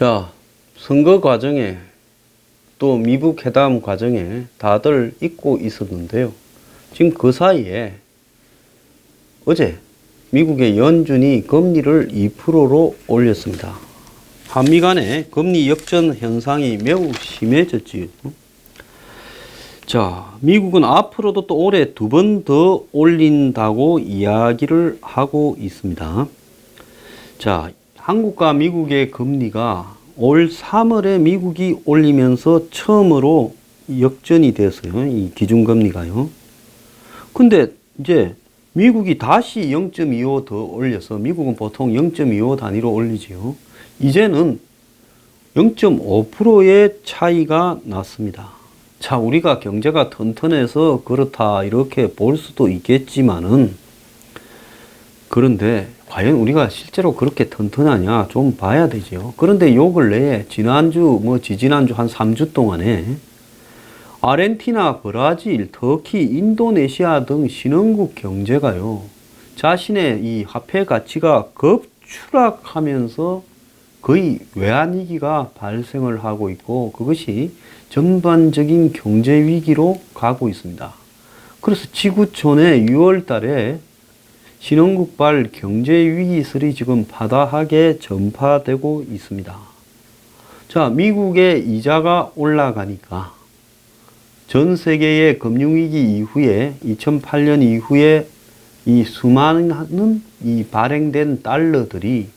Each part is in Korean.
자, 선거 과정에 또 미국 회담 과정에 다들 잊고 있었는데요. 지금 그 사이에 어제 미국의 연준이 금리를 2%로 올렸습니다. 한미 간의 금리 역전 현상이 매우 심해졌지요. 자, 미국은 앞으로도 또 올해 2번 더 올린다고 이야기를 하고 있습니다. 자, 한국과 미국의 금리가 올 3월에 미국이 올리면서 처음으로 역전이 됐어요. 이 기준금리가요. 근데 이제 미국이 다시 0.25 더 올려서 미국은 보통 0.25 단위로 올리지요. 이제는 0.5%의 차이가 났습니다. 자, 우리가 경제가 튼튼해서 그렇다 이렇게 볼 수도 있겠지만은 그런데 과연 우리가 실제로 그렇게 튼튼하냐 좀 봐야 되죠. 그런데 요 근래에 지난주 지지난주 한 3주 동안에 아르헨티나, 브라질, 터키, 인도네시아 등 신흥국 경제가요, 자신의 이 화폐 가치가 급추락하면서 거의 외환위기가 발생을 하고 있고, 그것이 전반적인 경제 위기로 가고 있습니다. 그래서 지구촌에 6월 달에 신흥국발 경제 위기설이 지금 바다하게 전파되고 있습니다. 자, 미국의 이자가 올라가니까 전 세계의 금융위기 이후에 2008년 이후에 이 수많은 이 발행된 달러들이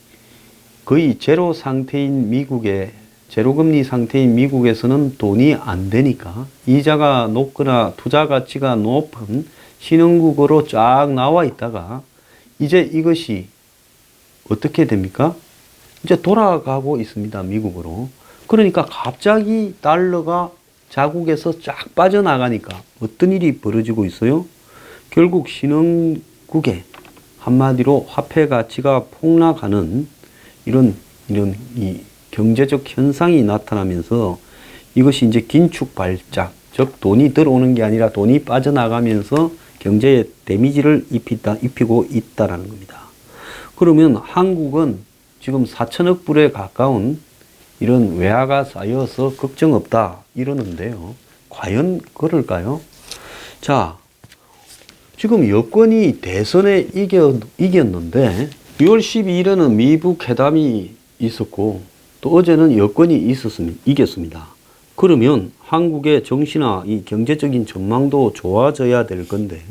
거의 제로 상태인 미국의 제로금리 상태인 미국에서는 돈이 안 되니까 이자가 높거나 투자 가치가 높은 신흥국으로 쫙 나와 있다가 이제 이것이 어떻게 됩니까? 이제 돌아가고 있습니다. 미국으로. 그러니까 갑자기 달러가 자국에서 쫙 빠져나가니까 어떤 일이 벌어지고 있어요? 결국 신흥국의 한마디로 화폐 가치가 폭락하는 이런 이 경제적 현상이 나타나면서 이것이 이제 긴축 발작, 즉 돈이 들어오는 게 아니라 돈이 빠져나가면서 경제에 데미지를 입히고 있다라는 겁니다. 그러면 한국은 지금 4천억 불에 가까운 이런 외화가 쌓여서 걱정 없다 이러는데요. 과연 그럴까요? 자, 지금 여권이 대선에 이겼는데 6월 12일에는 미국 회담이 있었고 또 어제는 여권이 이겼습니다. 그러면 한국의 정시나 이 경제적인 전망도 좋아져야 될 건데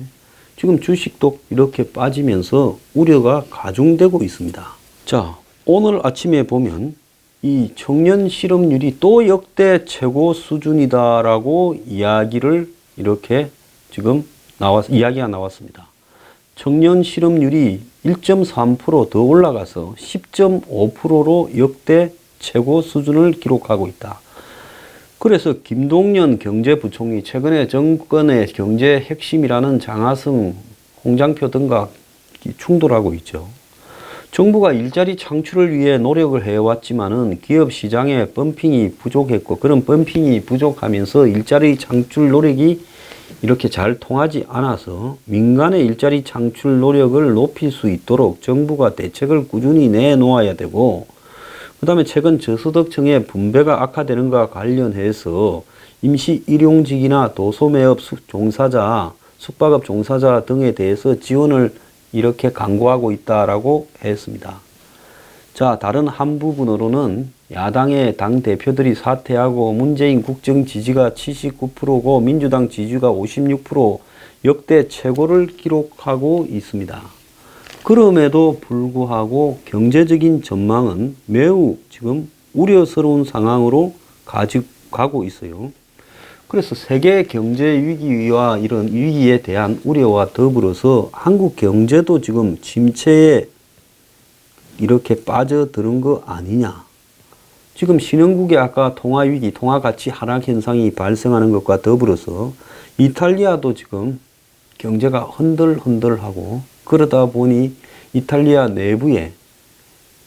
지금 주식도 이렇게 빠지면서 우려가 가중되고 있습니다. 자, 오늘 아침에 보면 이 청년 실업률이 또 역대 최고 수준이다라고 이야기를 이렇게 지금 이야기가 나왔습니다. 청년 실업률이 1.3% 더 올라가서 10.5%로 역대 최고 수준을 기록하고 있다. 그래서 김동연 경제부총리 최근에 정권의 경제 핵심이라는 장하성, 홍장표 등과 충돌하고 있죠. 정부가 일자리 창출을 위해 노력을 해왔지만은 기업 시장에 펌핑이 부족했고 그런 펌핑이 부족하면서 일자리 창출 노력이 이렇게 잘 통하지 않아서 민간의 일자리 창출 노력을 높일 수 있도록 정부가 대책을 꾸준히 내놓아야 되고 그 다음에 최근 저소득층의 분배가 악화되는 것과 관련해서 임시 일용직이나 도소매업 종사자, 숙박업 종사자 등에 대해서 지원을 이렇게 강구하고 있다라고 했습니다. 자, 다른 한 부분으로는 야당의 당대표들이 사퇴하고 문재인 국정 지지가 79%고 민주당 지지가 56% 역대 최고를 기록하고 있습니다. 그럼에도 불구하고 경제적인 전망은 매우 지금 우려스러운 상황으로 가고 있어요. 그래서 세계 경제 위기와 이런 위기에 대한 우려와 더불어서 한국 경제도 지금 침체에 이렇게 빠져드는 거 아니냐. 지금 신흥국의 아까 통화위기, 통화가치 하락 현상이 발생하는 것과 더불어서 이탈리아도 지금 경제가 흔들흔들하고 그러다 보니 이탈리아 내부에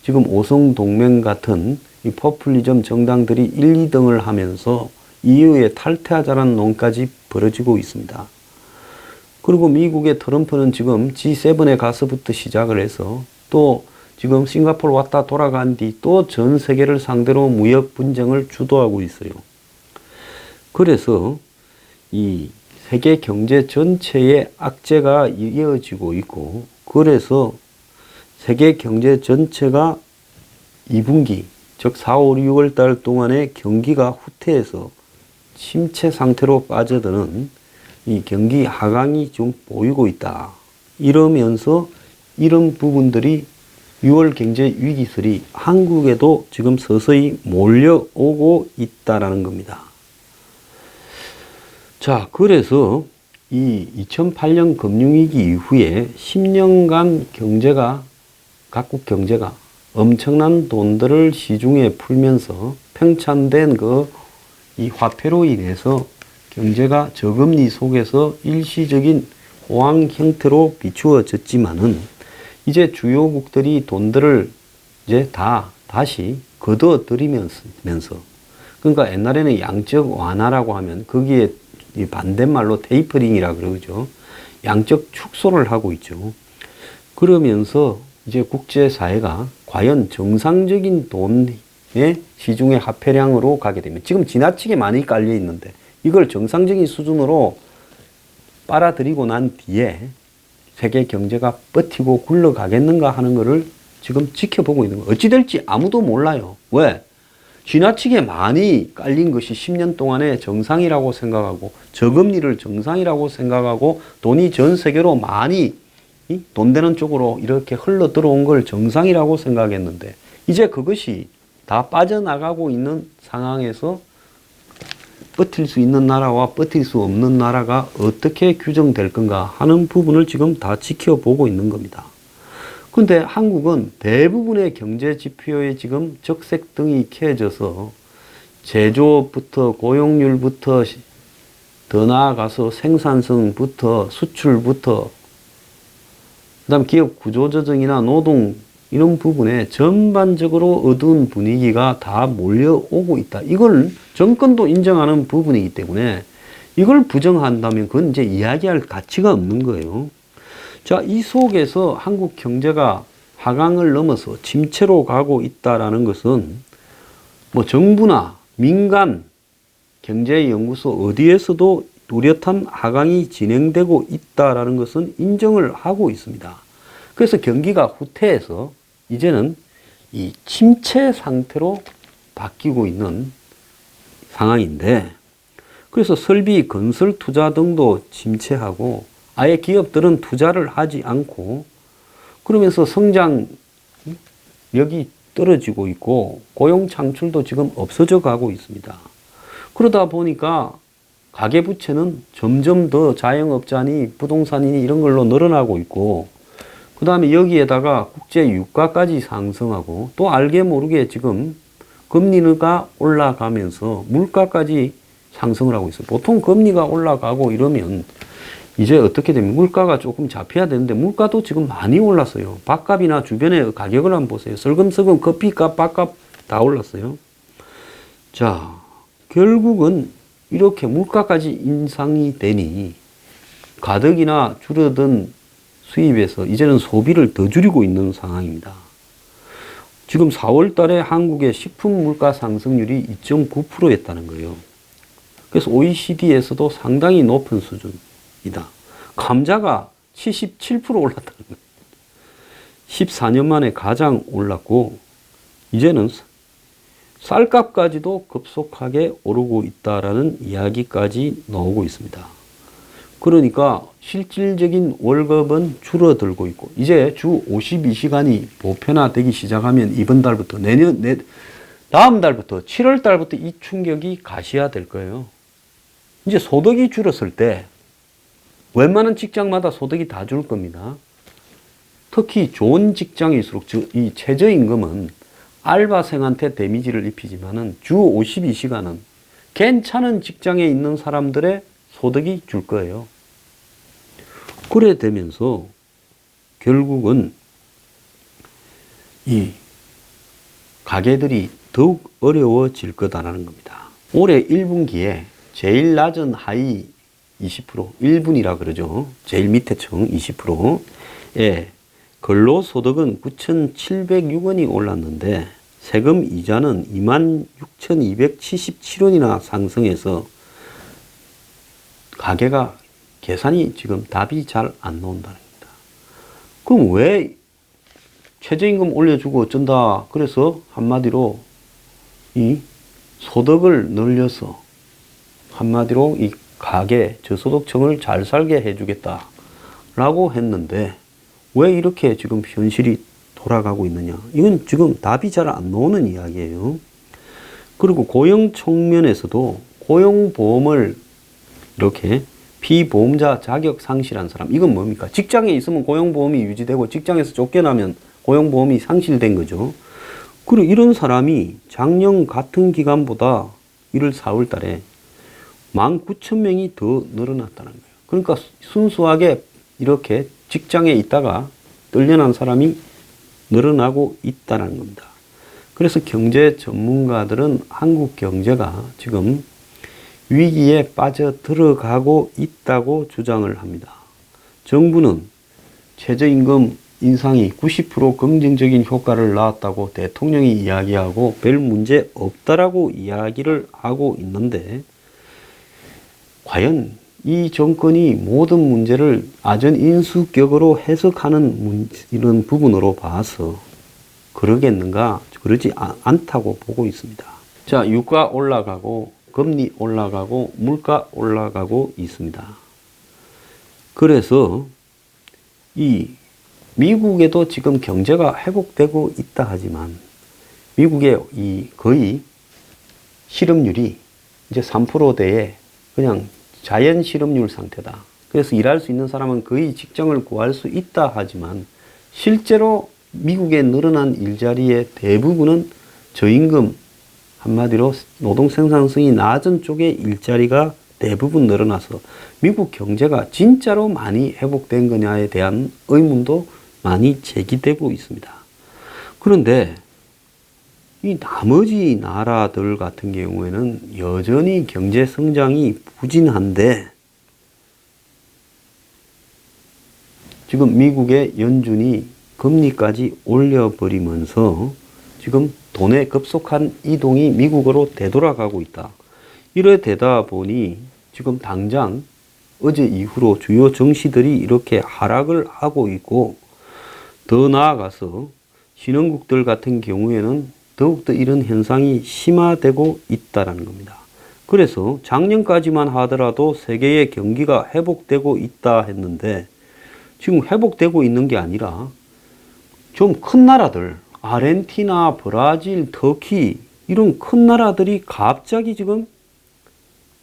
지금 오성동맹 같은 이 포퓰리즘 정당들이 1, 2등을 하면서 EU에 탈퇴하자는 논까지 벌어지고 있습니다. 그리고 미국의 트럼프는 지금 G7에 가서부터 시작을 해서 또 지금 싱가포르 왔다 돌아간 뒤 또 전 세계를 상대로 무역 분쟁을 주도하고 있어요. 그래서 이 세계 경제 전체의 악재가 이어지고 있고, 그래서 세계 경제 전체가 2분기, 즉 4, 5, 6월 달 동안에 경기가 후퇴해서 침체 상태로 빠져드는 이 경기 하강이 좀 보이고 있다. 이러면서 이런 부분들이 6월 경제 위기설이 한국에도 지금 서서히 몰려오고 있다라는 겁니다. 자, 그래서 이 2008년 금융위기 이후에 10년간 각국 경제가 엄청난 돈들을 시중에 풀면서 평창된 이 화폐로 인해서 경제가 저금리 속에서 일시적인 호황 형태로 비추어졌지만은 이제 주요국들이 돈들을 이제 다시 걷어들이면서, 그러니까 옛날에는 양적 완화라고 하면 거기에 이 반대말로 테이퍼링이라 그러죠. 양적 축소를 하고 있죠. 그러면서 이제 국제사회가 과연 정상적인 돈의 시중의 화폐량으로 가게 되면, 지금 지나치게 많이 깔려 있는데 이걸 정상적인 수준으로 빨아들이고 난 뒤에 세계 경제가 버티고 굴러가겠는가 하는 것을 지금 지켜보고 있는 거예요. 어찌 될지 아무도 몰라요. 왜? 지나치게 많이 깔린 것이 10년 동안의 정상이라고 생각하고, 저금리를 정상이라고 생각하고, 돈이 전 세계로 많이 돈 되는 쪽으로 이렇게 흘러 들어온 걸 정상이라고 생각했는데, 이제 그것이 다 빠져나가고 있는 상황에서 버틸 수 있는 나라와 버틸 수 없는 나라가 어떻게 규정될 건가 하는 부분을 지금 다 지켜보고 있는 겁니다. 근데 한국은 대부분의 경제 지표에 지금 적색등이 켜져서 제조업부터 고용률부터 더 나아가서 생산성부터 수출부터 그다음 기업 구조조정이나 노동 이런 부분에 전반적으로 어두운 분위기가 다 몰려오고 있다. 이걸 정권도 인정하는 부분이기 때문에 이걸 부정한다면 그건 이제 이야기할 가치가 없는 거예요. 자, 이 속에서 한국 경제가 하강을 넘어서 침체로 가고 있다라는 것은 뭐 정부나 민간 경제연구소 어디에서도 뚜렷한 하강이 진행되고 있다라는 것은 인정을 하고 있습니다. 그래서 경기가 후퇴해서 이제는 이 침체 상태로 바뀌고 있는 상황인데, 그래서 설비, 건설 투자 등도 침체하고 아예 기업들은 투자를 하지 않고 그러면서 성장력이 떨어지고 있고 고용 창출도 지금 없어져 가고 있습니다. 그러다 보니까 가계부채는 점점 더 자영업자니 부동산이니 이런 걸로 늘어나고 있고, 그 다음에 여기에다가 국제 유가까지 상승하고 또 알게 모르게 지금 금리가 올라가면서 물가까지 상승을 하고 있어요. 보통 금리가 올라가고 이러면 이제 어떻게 되면 물가가 조금 잡혀야 되는데 물가도 지금 많이 올랐어요. 밥값이나 주변의 가격을 한번 보세요. 설금설금 커피값, 밥값 다 올랐어요. 자, 결국은 이렇게 물가까지 인상이 되니 가덕이나 줄어든 수입에서 이제는 소비를 더 줄이고 있는 상황입니다. 지금 4월 달에 한국의 식품 물가 상승률이 2.9%였다는 거예요. 그래서 OECD에서도 상당히 높은 수준이다. 감자가 77% 올랐다는 거예요. 14년 만에 가장 올랐고, 이제는 쌀값까지도 급속하게 오르고 있다라는 이야기까지 나오고 있습니다. 그러니까 실질적인 월급은 줄어들고 있고, 이제 주 52시간이 보편화되기 시작하면 이번 달부터 다음 달부터 7월 달부터 이 충격이 가시화될 거예요. 이제 소득이 줄었을 때 웬만한 직장마다 소득이 다 줄 겁니다. 특히 좋은 직장일수록, 즉 이 최저임금은 알바생한테 데미지를 입히지만은 주 52시간은 괜찮은 직장에 있는 사람들의 소득이 줄 거예요. 그래 되면서 결국은 이 가게들이 더욱 어려워질 거다라는 겁니다. 올해 1분기에 제일 낮은 하위 20%, 1분이라 그러죠. 제일 밑에 층 20%에 근로소득은 9,706원이 올랐는데 세금 이자는 26,277원이나 상승해서 가계가 계산이 지금 답이 잘 안 나온다는 겁니다. 그럼 왜 최저임금 올려주고 어쩐다. 그래서 한마디로 이 소득을 늘려서 한마디로 이 가계 저소득층을 잘 살게 해주겠다라고 했는데 왜 이렇게 지금 현실이 돌아가고 있느냐. 이건 지금 답이 잘 안 나오는 이야기예요. 그리고 고용 측면에서도 고용보험을 이렇게 피보험자 자격 상실한 사람, 이건 뭡니까? 직장에 있으면 고용보험이 유지되고 직장에서 쫓겨나면 고용보험이 상실된 거죠. 그리고 이런 사람이 작년 같은 기간보다 1월 4월 달에 19,000명이 더 늘어났다는 거예요. 그러니까 순수하게 이렇게 직장에 있다가 떨려난 사람이 늘어나고 있다는 겁니다. 그래서 경제 전문가들은 한국 경제가 지금 위기에 빠져 들어가고 있다고 주장을 합니다. 정부는 최저임금 인상이 90% 긍정적인 효과를 낳았다고 대통령이 이야기하고 별 문제 없다라고 이야기를 하고 있는데 과연 이 정권이 모든 문제를 아전인수격으로 해석하는 이런 부분으로 봐서 그러겠는가? 그러지 않다고 보고 있습니다. 자, 유가 올라가고 금리 올라가고 물가 올라가고 있습니다. 그래서 이 미국에도 지금 경제가 회복되고 있다 하지만 미국의 이 거의 실업률이 이제 3%대에 그냥 자연 실업률 상태다. 그래서 일할 수 있는 사람은 거의 직장을 구할 수 있다 하지만 실제로 미국에 늘어난 일자리의 대부분은 저임금, 한마디로 노동 생산성이 낮은 쪽의 일자리가 대부분 늘어나서 미국 경제가 진짜로 많이 회복된 거냐에 대한 의문도 많이 제기되고 있습니다. 그런데 이 나머지 나라들 같은 경우에는 여전히 경제 성장이 부진한데 지금 미국의 연준이 금리까지 올려버리면서 지금 돈의 급속한 이동이 미국으로 되돌아가고 있다. 이래 되다 보니 지금 당장 어제 이후로 주요 증시들이 이렇게 하락을 하고 있고 더 나아가서 신흥국들 같은 경우에는 더욱더 이런 현상이 심화되고 있다는 겁니다. 그래서 작년까지만 하더라도 세계의 경기가 회복되고 있다 했는데 지금 회복되고 있는 게 아니라 좀 큰 나라들, 아르헨티나, 브라질, 터키 이런 큰 나라들이 갑자기 지금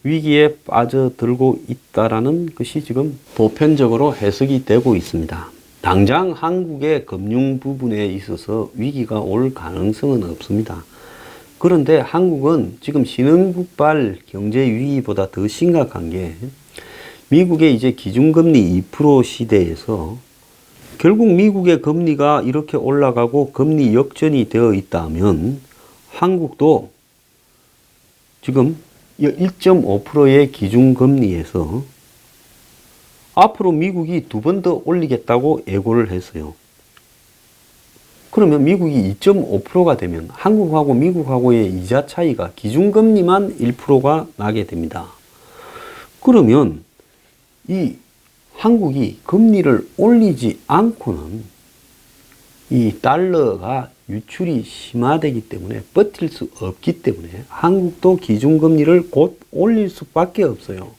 위기에 빠져들고 있다라는 것이 지금 보편적으로 해석이 되고 있습니다. 당장 한국의 금융 부분에 있어서 위기가 올 가능성은 없습니다. 그런데 한국은 지금 신흥국발 경제 위기보다 더 심각한 게 미국의 이제 기준금리 2% 시대에서 결국 미국의 금리가 이렇게 올라가고 금리 역전이 되어 있다면 한국도 지금 1.5%의 기준금리에서 앞으로 미국이 2번 더 올리겠다고 예고를 했어요. 그러면 미국이 2.5%가 되면 한국하고 미국하고의 이자 차이가 기준금리만 1%가 나게 됩니다. 그러면 이 한국이 금리를 올리지 않고는 이 달러가 유출이 심화되기 때문에 버틸 수 없기 때문에 한국도 기준금리를 곧 올릴 수밖에 없어요.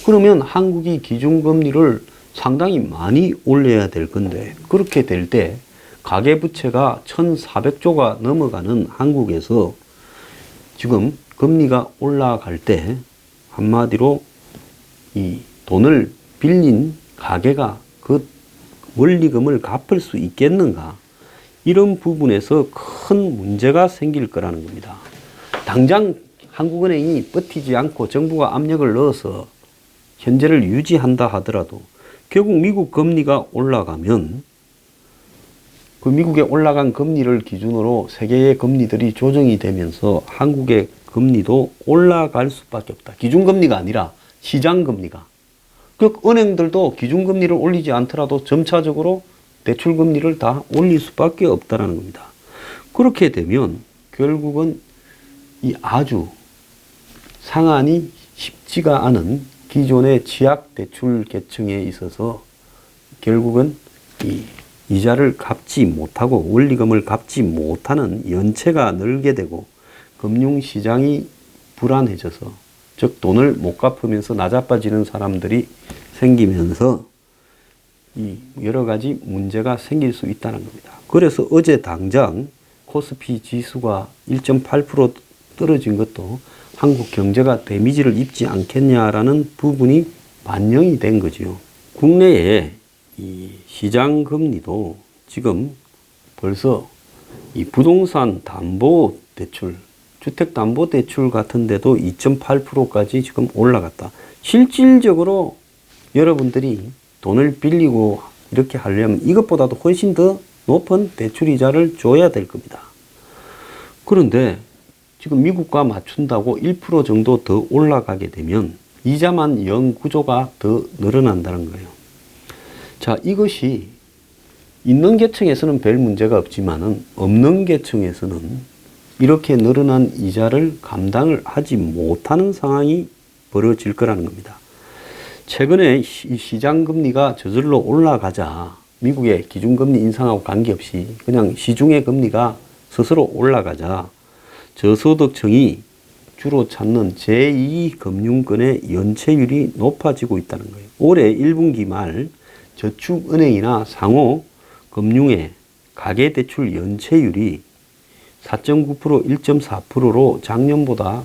그러면 한국이 기준금리를 상당히 많이 올려야 될 건데 그렇게 될 때 가계부채가 1,400조가 넘어가는 한국에서 지금 금리가 올라갈 때 한마디로 이 돈을 빌린 가계가 그 원리금을 갚을 수 있겠는가? 이런 부분에서 큰 문제가 생길 거라는 겁니다. 당장 한국은행이 버티지 않고 정부가 압력을 넣어서 현재를 유지한다 하더라도 결국 미국 금리가 올라가면 그 미국의 올라간 금리를 기준으로 세계의 금리들이 조정이 되면서 한국의 금리도 올라갈 수밖에 없다. 기준금리가 아니라 시장금리가. 그 은행들도 기준금리를 올리지 않더라도 점차적으로 대출 금리를 다 올릴 수밖에 없다라는 겁니다. 그렇게 되면 결국은 이 아주 상한이 쉽지가 않은 기존의 취약 대출 계층에 있어서 결국은 이 이자를 갚지 못하고 원리금을 갚지 못하는 연체가 늘게 되고 금융시장이 불안해져서, 즉 돈을 못 갚으면서 나자빠지는 사람들이 생기면서 이 여러 가지 문제가 생길 수 있다는 겁니다. 그래서 어제 당장 코스피 지수가 1.8% 떨어진 것도 한국 경제가 데미지를 입지 않겠냐라는 부분이 반영이 된 거죠. 국내에 이 시장 금리도 지금 벌써 이 부동산 담보 대출, 주택 담보 대출 같은 데도 2.8%까지 지금 올라갔다. 실질적으로 여러분들이 돈을 빌리고 이렇게 하려면 이것보다도 훨씬 더 높은 대출 이자를 줘야 될 겁니다. 그런데 지금 미국과 맞춘다고 1% 정도 더 올라가게 되면 이자만 영 구조가 더 늘어난다는 거예요. 자, 이것이 있는 계층에서는 별 문제가 없지만은 없는 계층에서는 이렇게 늘어난 이자를 감당을 하지 못하는 상황이 벌어질 거라는 겁니다. 최근에 시장 금리가 저절로 올라가자, 미국의 기준금리 인상하고 관계없이 그냥 시중의 금리가 스스로 올라가자 저소득층이 주로 찾는 제2금융권의 연체율이 높아지고 있다는 거예요. 올해 1분기 말 저축은행이나 상호금융의 가계대출 연체율이 4.9%, 1.4%로 작년보다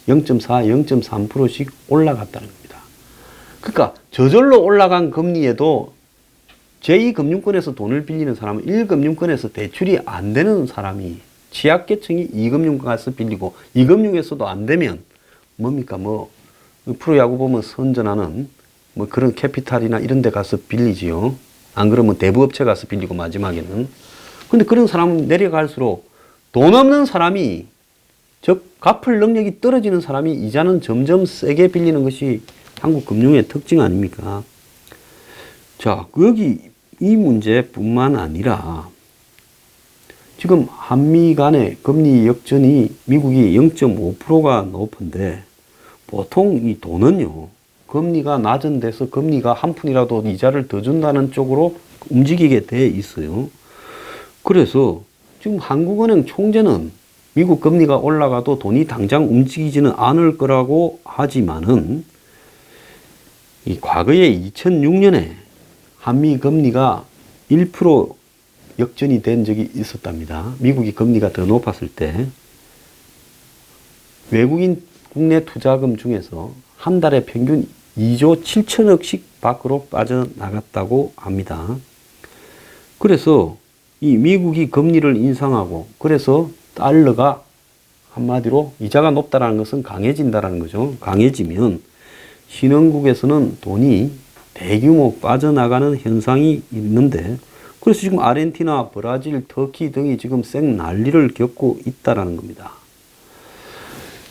0.4, 0.3%씩 올라갔다는 겁니다. 그러니까 저절로 올라간 금리에도 제2금융권에서 돈을 빌리는 사람은 1금융권에서 대출이 안 되는 사람이, 취약계층이 2금융권 가서 빌리고 2금융에서도 안 되면 뭡니까? 프로야구 보면 선전하는 그런 캐피탈이나 이런 데 가서 빌리지요. 안 그러면 대부업체 가서 빌리고 마지막에는. 근데 그런 사람은 내려갈수록 돈 없는 사람이, 즉 갚을 능력이 떨어지는 사람이 이자는 점점 세게 빌리는 것이 한국 금융의 특징 아닙니까? 자, 여기 이 문제뿐만 아니라 지금 한미 간의 금리 역전이 미국이 0.5%가 높은데 보통 이 돈은요, 금리가 낮은 데서 금리가 한 푼이라도 이자를 더 준다는 쪽으로 움직이게 돼 있어요. 그래서 지금 한국은행 총재는 미국 금리가 올라가도 돈이 당장 움직이지는 않을 거라고 하지만은 이 과거에 2006년에 한미 금리가 1% 역전이 된 적이 있었답니다. 미국이 금리가 더 높았을 때 외국인 국내 투자금 중에서 한 달에 평균 2조 7천억씩 밖으로 빠져나갔다고 합니다. 그래서 이 미국이 금리를 인상하고 그래서 달러가 한마디로 이자가 높다는 것은 강해진다는 거죠. 강해지면 신흥국에서는 돈이 대규모 빠져나가는 현상이 있는데, 그래서 지금 아르헨티나, 브라질, 터키 등이 지금 쌩 난리를 겪고 있다는 겁니다.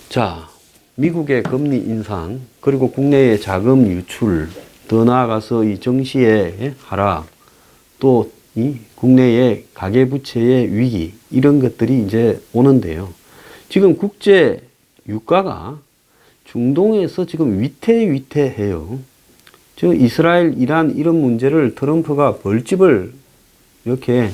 자, 미국의 금리 인상, 그리고 국내의 자금 유출, 더 나아가서 이 정시의 하락, 또 이 국내의 가계부채의 위기, 이런 것들이 이제 오는데요. 지금 국제 유가가 중동에서 지금 위태위태해요. 저 이스라엘, 이란 이런 문제를 트럼프가 벌집을 이렇게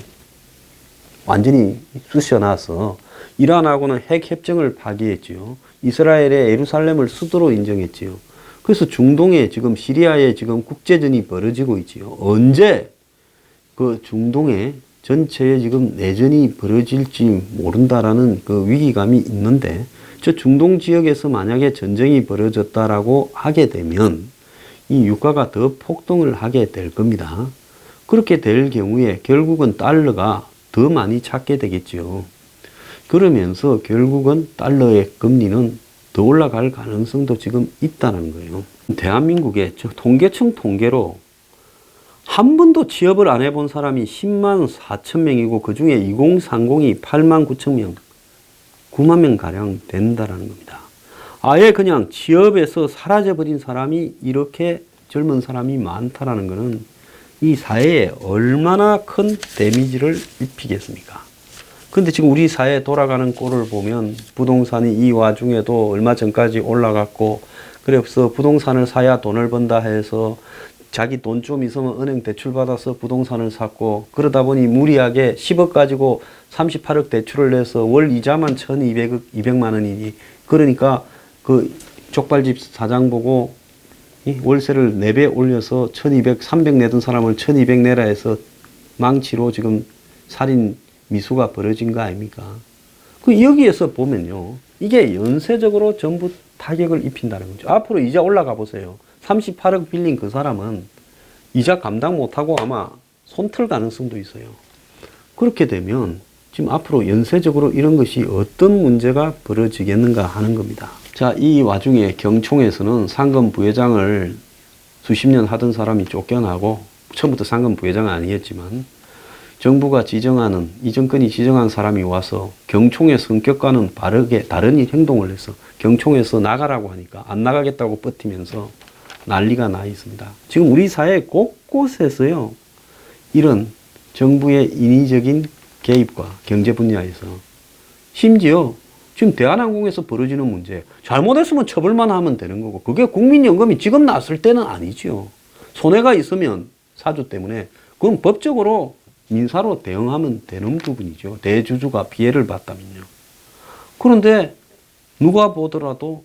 완전히 쑤셔놔서 이란하고는 핵협정을 파기했지요. 이스라엘의 예루살렘을 수도로 인정했지요. 그래서 중동에 지금 시리아에 지금 국제전이 벌어지고 있지요. 언제 그 중동에 전체에 지금 내전이 벌어질지 모른다라는 그 위기감이 있는데, 저 중동 지역에서 만약에 전쟁이 벌어졌다라고 하게 되면 이 유가가 더 폭등을 하게 될 겁니다. 그렇게 될 경우에 결국은 달러가 더 많이 찾게 되겠죠. 그러면서 결국은 달러의 금리는 더 올라갈 가능성도 지금 있다는 거예요. 대한민국의 통계청 통계로 한 번도 취업을 안 해본 사람이 10만 4천 명이고 그 중에 2030이 8만 9천 명, 9만 명 가량 된다는 겁니다. 아예 그냥 취업에서 사라져버린 사람이 이렇게 젊은 사람이 많다라는 것은 이 사회에 얼마나 큰 데미지를 입히겠습니까? 근데 지금 우리 사회 돌아가는 꼴을 보면 부동산이 이 와중에도 얼마 전까지 올라갔고, 그래서 부동산을 사야 돈을 번다 해서 자기 돈 좀 있으면 은행 대출 받아서 부동산을 샀고, 그러다 보니 무리하게 10억 가지고 38억 대출을 내서 월 이자만 1,200만 원이니, 그러니까 그 족발집 사장 보고 월세를 4배 올려서 1,200, 300 내던 사람을 1,200 내라 해서 망치로 지금 살인 미수가 벌어진 거 아닙니까? 그 여기에서 보면요, 이게 연쇄적으로 전부 타격을 입힌다는 거죠. 앞으로 이자 올라가 보세요. 38억 빌린 그 사람은 이자 감당 못하고 아마 손틀 가능성도 있어요. 그렇게 되면 지금 앞으로 연쇄적으로 이런 것이 어떤 문제가 벌어지겠는가 하는 겁니다. 자, 이 와중에 경총에서는 상금 부회장을 수십 년 하던 사람이 쫓겨나고, 처음부터 상금 부회장은 아니었지만 정부가 지정하는, 이 정권이 지정한 사람이 와서 경총의 성격과는 바르게 다른 행동을 해서 경총에서 나가라고 하니까 안 나가겠다고 버티면서 난리가 나 있습니다. 지금 우리 사회 곳곳에서요, 이런 정부의 인위적인 개입과 경제 분야에서, 심지어 지금 대한항공에서 벌어지는 문제, 잘못했으면 처벌만 하면 되는 거고, 그게 국민연금이 지금 났을 때는 아니죠. 손해가 있으면 사주 때문에 그건 법적으로 민사로 대응하면 되는 부분이죠. 대주주가 피해를 봤다면요. 그런데 누가 보더라도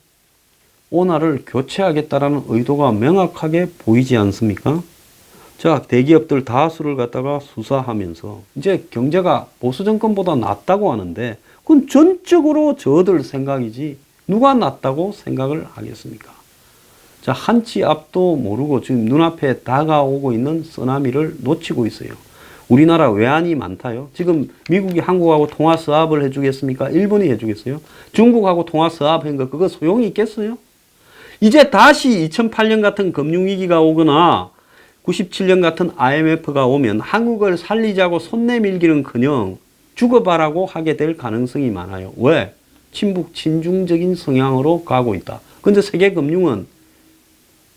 오너를 교체하겠다라는 의도가 명확하게 보이지 않습니까? 자, 대기업들 다수를 갖다가 수사하면서 이제 경제가 보수 정권보다 낫다고 하는데, 그건 전적으로 저들 생각이지 누가 낫다고 생각을 하겠습니까? 자, 한치 앞도 모르고 지금 눈앞에 다가오고 있는 쓰나미를 놓치고 있어요. 우리나라 외환이 많다요. 지금 미국이 한국하고 통화 수합을 해주겠습니까? 일본이 해주겠어요? 중국하고 통화 수합한 거 그거 소용이 있겠어요? 이제 다시 2008년 같은 금융위기가 오거나 97년 같은 IMF가 오면 한국을 살리자고 손 내밀기는커녕 죽어봐라고 하게 될 가능성이 많아요. 왜? 친북 친중적인 성향으로 가고 있다. 근데 세계 금융은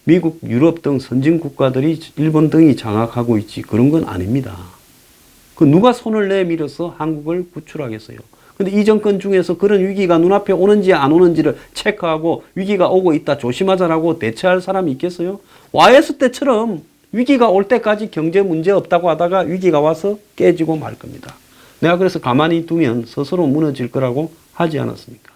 미국, 유럽 등 선진 국가들이, 일본 등이 장악하고 있지 그런 건 아닙니다. 그 누가 손을 내밀어서 한국을 구출하겠어요? 근데 이 정권 중에서 그런 위기가 눈앞에 오는지 안 오는지를 체크하고 위기가 오고 있다 조심하자라고 대처할 사람이 있겠어요? YS 때처럼 위기가 올 때까지 경제 문제 없다고 하다가 위기가 와서 깨지고 말 겁니다. 내가 그래서 가만히 두면 스스로 무너질 거라고 하지 않았습니까?